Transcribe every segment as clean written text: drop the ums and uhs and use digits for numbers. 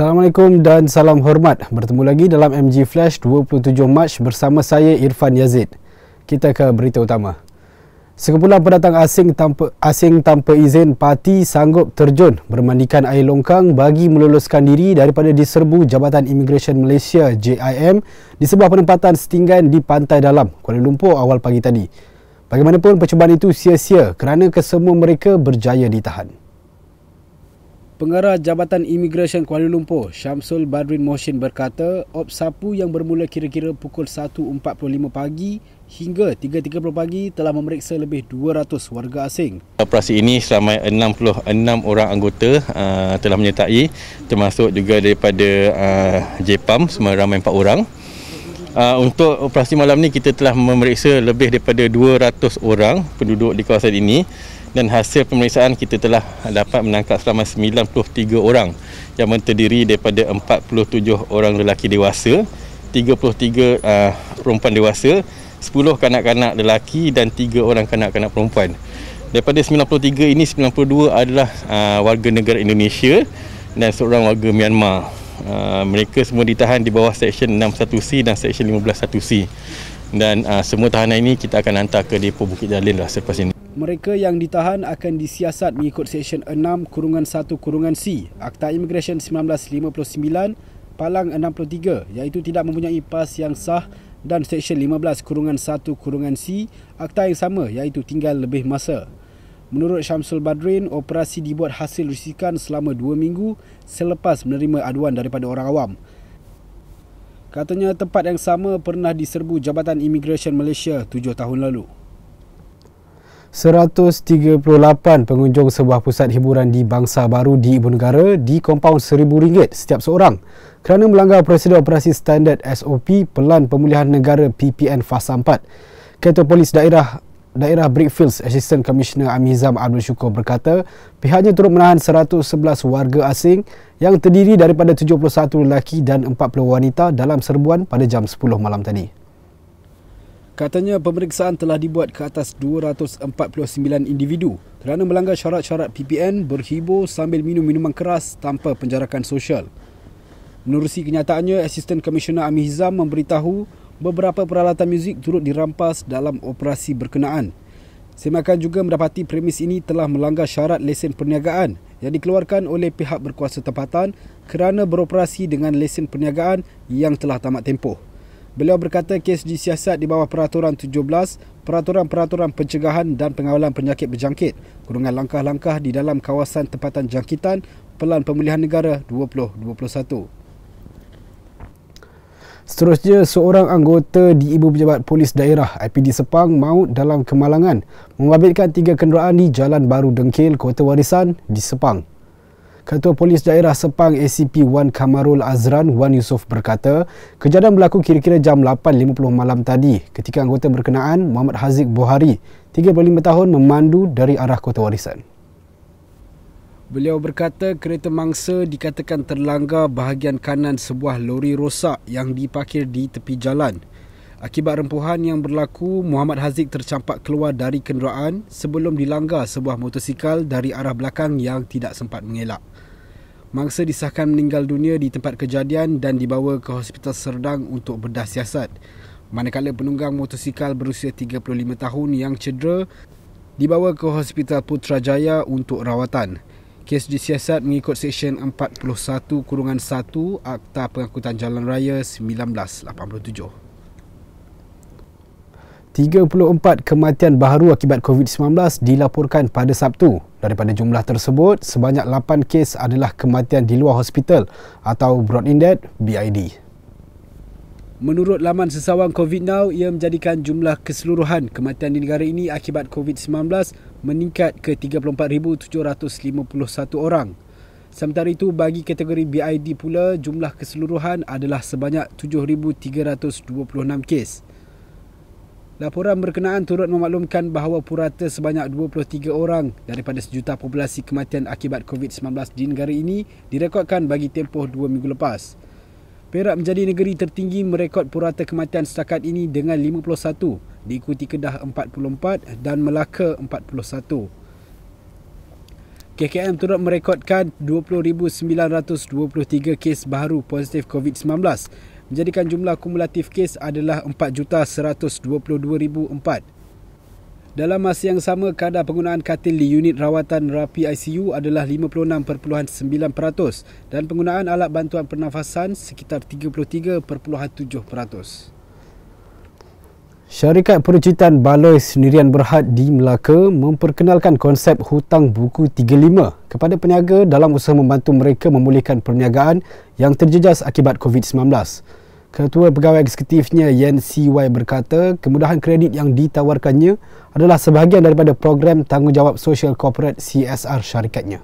Assalamualaikum dan salam hormat. Bertemu lagi dalam MG Flash 27 Mac bersama saya Irfan Yazid. Kita ke berita utama. Sekumpulan pendatang asing tanpa izin parti sanggup terjun bermandikan air longkang bagi meloluskan diri daripada diserbu Jabatan Imigresen Malaysia JIM di sebuah penempatan setinggan di Pantai Dalam, Kuala Lumpur awal pagi tadi. Bagaimanapun percubaan itu sia-sia kerana kesemua mereka berjaya ditahan. Pengarah Jabatan Imigresen Kuala Lumpur, Syamsul Badrin Mohsin berkata, op sapu yang bermula kira-kira pukul 1.45 pagi hingga 3.30 pagi telah memeriksa lebih 200 warga asing. Operasi ini selama 66 orang anggota telah menyertai, termasuk juga daripada JPAM seramai 4 orang. Untuk operasi malam ini kita telah memeriksa lebih daripada 200 orang penduduk di kawasan ini. Dan hasil pemeriksaan kita telah dapat menangkap selama 93 orang yang terdiri daripada 47 orang lelaki dewasa, 33 perempuan dewasa, 10 kanak-kanak lelaki dan 3 orang kanak-kanak perempuan. Daripada 93 ini, 92 adalah warga negara Indonesia dan seorang warga Myanmar. Mereka semua ditahan di bawah Seksyen 61C dan Seksyen 15(1)C. Dan semua tahanan ini kita akan hantar ke Depo Bukit Jalil selepas ini. Mereka yang ditahan akan disiasat mengikut Seksyen 6(1)C Akta Imigresen 1959 Palang 63 iaitu tidak mempunyai pas yang sah, dan Seksyen 15(1)C Akta yang sama iaitu tinggal lebih masa. Menurut Syamsul Badrin, operasi dibuat hasil risikan selama 2 minggu selepas menerima aduan daripada orang awam. Katanya tempat yang sama pernah diserbu Jabatan Imigresen Malaysia 7 tahun lalu. 138 pengunjung sebuah pusat hiburan di Bangsa Baru di Ibu Negara di kompaun RM1,000 setiap seorang kerana melanggar prosedur operasi standard SOP Pelan Pemulihan Negara PPN Fasa 4. Ketua Polis Daerah Brickfields Assistant Commissioner Amizam Abdul Syukur berkata pihaknya turut menahan 111 warga asing yang terdiri daripada 71 lelaki dan 40 wanita dalam serbuan pada jam 10 malam tadi. Katanya pemeriksaan telah dibuat ke atas 249 individu kerana melanggar syarat-syarat PPN berhibur sambil minum minuman keras tanpa penjarakan sosial. Menerusi kenyataannya, Assistant Commissioner Amizam memberitahu beberapa peralatan muzik turut dirampas dalam operasi berkenaan. Semakan juga mendapati premis ini telah melanggar syarat lesen perniagaan yang dikeluarkan oleh pihak berkuasa tempatan kerana beroperasi dengan lesen perniagaan yang telah tamat tempoh. Beliau berkata kes disiasat di bawah Peraturan 17, Peraturan-Peraturan Pencegahan dan Pengawalan Penyakit Berjangkit, kurungan langkah-langkah di dalam kawasan tempatan jangkitan Pelan Pemulihan Negara 2021. Seterusnya, seorang anggota di Ibu Pejabat Polis Daerah IPD Sepang maut dalam kemalangan membabitkan 3 kenderaan di Jalan Baru Dengkil, Kota Warisan di Sepang. Ketua Polis Daerah Sepang ACP Wan Kamarul Azran Wan Yusof berkata, kejadian berlaku kira-kira jam 8.50 malam tadi ketika anggota berkenaan Muhammad Haziq Bohari, 35 tahun, memandu dari arah Kota Warisan. Beliau berkata kereta mangsa dikatakan terlanggar bahagian kanan sebuah lori rosak yang diparkir di tepi jalan. Akibat rempuhan yang berlaku, Muhammad Haziq tercampak keluar dari kenderaan sebelum dilanggar sebuah motosikal dari arah belakang yang tidak sempat mengelak. Mangsa disahkan meninggal dunia di tempat kejadian dan dibawa ke Hospital Serdang untuk bedah siasat. Manakala penunggang motosikal berusia 35 tahun yang cedera dibawa ke Hospital Putrajaya untuk rawatan. Kes disiasat mengikut Seksyen 41(1) Akta Pengangkutan Jalan Raya 1987. 34 kematian baharu akibat COVID-19 dilaporkan pada Sabtu. Daripada jumlah tersebut, sebanyak 8 kes adalah kematian di luar hospital atau Brought in Death (BID). Menurut laman Sesawang COVID Now, ia menjadikan jumlah keseluruhan kematian di negara ini akibat COVID-19 meningkat ke 34,751 orang. Sementara itu, bagi kategori BID pula, jumlah keseluruhan adalah sebanyak 7,326 kes. Laporan berkenaan turut memaklumkan bahawa purata sebanyak 23 orang daripada sejuta populasi kematian akibat COVID-19 di negara ini direkodkan bagi tempoh 2 minggu lepas. Perak menjadi negeri tertinggi merekod purata kematian setakat ini dengan 51, diikuti Kedah 44 dan Melaka 41. KKM turut merekodkan 20,923 kes baru positif COVID-19, menjadikan jumlah kumulatif kes adalah 4,122,004. Dalam masa yang sama, kadar penggunaan katil di unit rawatan rapi ICU adalah 56.9% dan penggunaan alat bantuan pernafasan sekitar 33.7%. Syarikat Perucitan Baloi Sendirian Berhad di Melaka memperkenalkan konsep hutang buku 35 kepada peniaga dalam usaha membantu mereka memulihkan perniagaan yang terjejas akibat COVID-19. Ketua Pegawai Eksekutifnya Yen CY berkata kemudahan kredit yang ditawarkannya adalah sebahagian daripada program tanggungjawab sosial korporat CSR syarikatnya.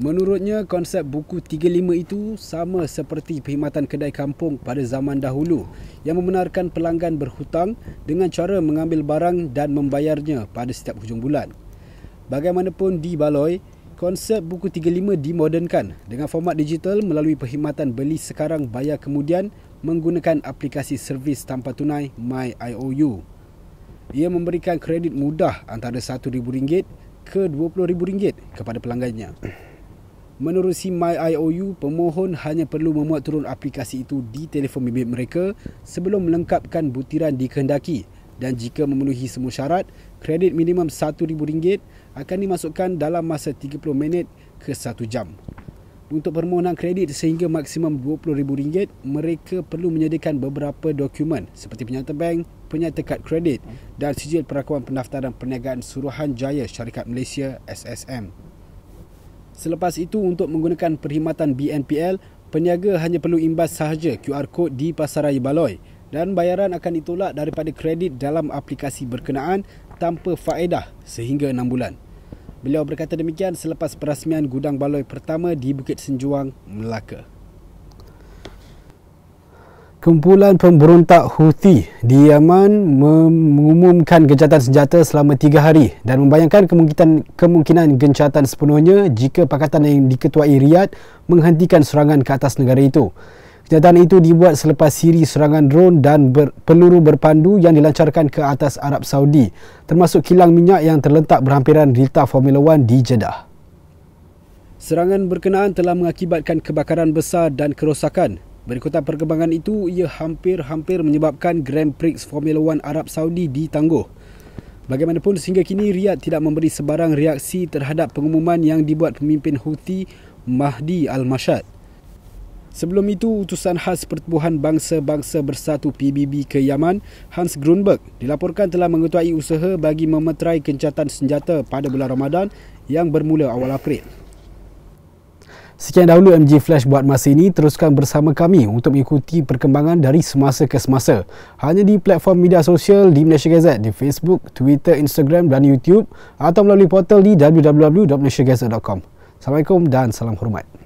Menurutnya, konsep buku 35 itu sama seperti perkhidmatan kedai kampung pada zaman dahulu yang membenarkan pelanggan berhutang dengan cara mengambil barang dan membayarnya pada setiap hujung bulan. Bagaimanapun di Baloi, konsep buku 35 dimodernkan dengan format digital melalui perkhidmatan beli sekarang bayar kemudian menggunakan aplikasi servis tanpa tunai MyIOU. Ia memberikan kredit mudah antara RM1,000 ke RM20,000 kepada pelanggannya. Menerusi MyIOU, pemohon hanya perlu memuat turun aplikasi itu di telefon bimbit mereka sebelum melengkapkan butiran dikehendaki, dan jika memenuhi semua syarat, kredit minimum RM1,000 akan dimasukkan dalam masa 30 minit ke 1 jam. Untuk permohonan kredit sehingga maksimum RM20,000, mereka perlu menyediakan beberapa dokumen seperti penyata bank, penyata kad kredit dan sijil perakuan pendaftaran perniagaan Suruhanjaya Syarikat Malaysia SSM. Selepas itu, untuk menggunakan perkhidmatan BNPL, peniaga hanya perlu imbas sahaja QR Code di Pasaraya Baloi dan bayaran akan ditolak daripada kredit dalam aplikasi berkenaan tanpa faedah sehingga 6 bulan. Beliau berkata demikian selepas perasmian gudang Baloi pertama di Bukit Senjuang, Melaka. Kumpulan pemberontak Houthi di Yaman mengumumkan gencatan senjata selama 3 hari dan membayangkan kemungkinan gencatan sepenuhnya jika Pakatan yang diketuai Riyadh menghentikan serangan ke atas negara itu. Kenyataan itu dibuat selepas siri serangan drone dan peluru berpandu yang dilancarkan ke atas Arab Saudi, termasuk kilang minyak yang terletak berhampiran relta Formula 1 di Jeddah. Serangan berkenaan telah mengakibatkan kebakaran besar dan kerosakan. Berikutan perkembangan itu, ia hampir menyebabkan Grand Prix Formula 1 Arab Saudi ditangguh. Bagaimanapun, sehingga kini Riyadh tidak memberi sebarang reaksi terhadap pengumuman yang dibuat pemimpin Houthi Mahdi Al-Mashad. Sebelum itu, utusan khas Pertubuhan Bangsa-Bangsa Bersatu PBB ke Yaman, Hans Grunberg, dilaporkan telah mengetuai usaha bagi memeterai gencatan senjata pada bulan Ramadan yang bermula awal April. Sekian dahulu MG Flash buat masa ini. Teruskan bersama kami untuk mengikuti perkembangan dari semasa ke semasa. Hanya di platform media sosial di Malaysia Gazette, di Facebook, Twitter, Instagram dan YouTube, atau melalui portal di www.malaysiagazette.com. Assalamualaikum dan salam hormat.